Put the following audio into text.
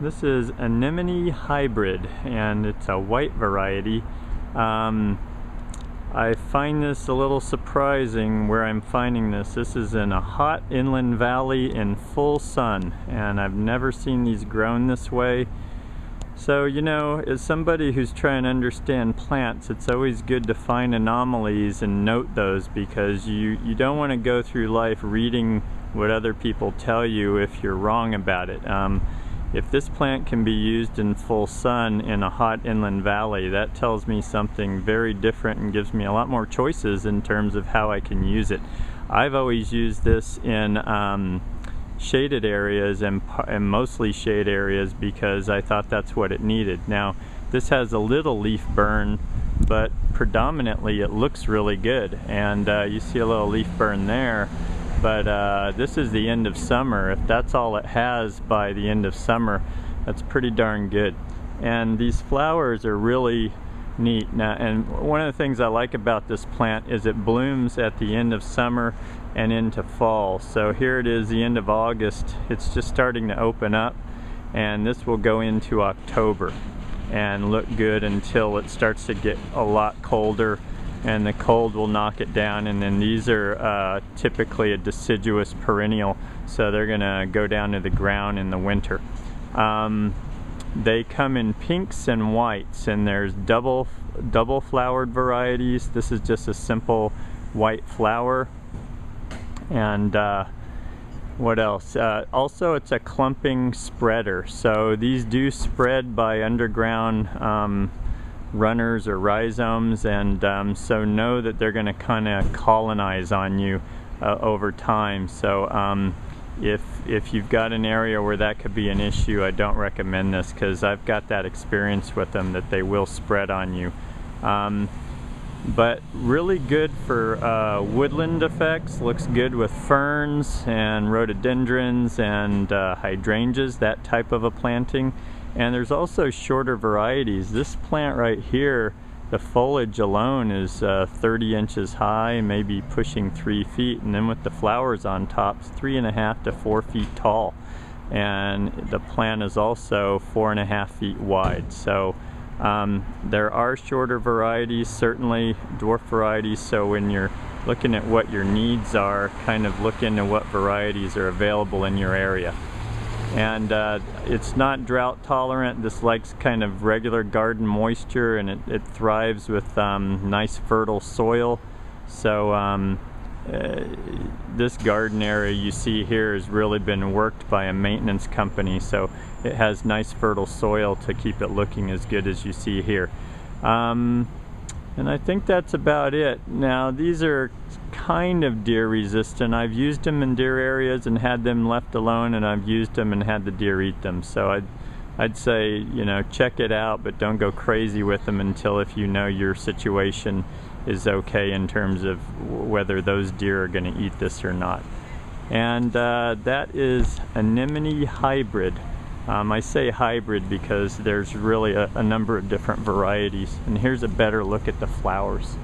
This is Anemone hybrid, and it's a white variety. I find this a little surprising where I'm finding this. This is in a hot inland valley in full sun, and I've never seen these grown this way. So, you know, as somebody who's trying to understand plants, it's always good to find anomalies and note those, because you don't want to go through life reading what other people tell you if you're wrong about it. If this plant can be used in full sun in a hot inland valley, that tells me something very different and gives me a lot more choices in terms of how I can use it. I've always used this in shaded areas and mostly shade areas because I thought that's what it needed. Now, this has a little leaf burn, but predominantly it looks really good, and you see a little leaf burn there. But this is the end of summer. If that's all it has by the end of summer, that's pretty darn good. And these flowers are really neat. Now, and one of the things I like about this plant is it blooms at the end of summer and into fall. So here it is, the end of August. It's just starting to open up, and this will go into October and look good until it starts to get a lot colder, and the cold will knock it down. And then these are typically a deciduous perennial, so they're gonna go down to the ground in the winter. They come in pinks and whites, and there's double flowered varieties. This is just a simple white flower. And what else? Also, it's a clumping spreader, so these do spread by underground runners or rhizomes, and so know that they're going to kind of colonize on you over time. So if you've got an area where that could be an issue, I don't recommend this, because I've got that experience with them, that they will spread on you. But really good for woodland effects. Looks good with ferns and rhododendrons and hydrangeas, that type of a planting. And there's also shorter varieties. This plant right here, the foliage alone is 30 inches high, maybe pushing 3 feet, and then with the flowers on top, it's 3.5 to 4 feet tall. And the plant is also 4.5 feet wide. So there are shorter varieties, certainly dwarf varieties, so when you're looking at what your needs are, kind of look into what varieties are available in your area. And it's not drought tolerant. This likes kind of regular garden moisture, and it thrives with nice fertile soil. So this garden area you see here has really been worked by a maintenance company, so it has nice fertile soil to keep it looking as good as you see here. And I think that's about it. Now, these are kind of deer resistant. I've used them in deer areas and had them left alone, and I've used them and had the deer eat them. So I'd say, you know, check it out, but don't go crazy with them until if you know your situation is okay in terms of whether those deer are going to eat this or not. And that is Anemone hybrid. I say hybrid because there's really a number of different varieties. And here's a better look at the flowers.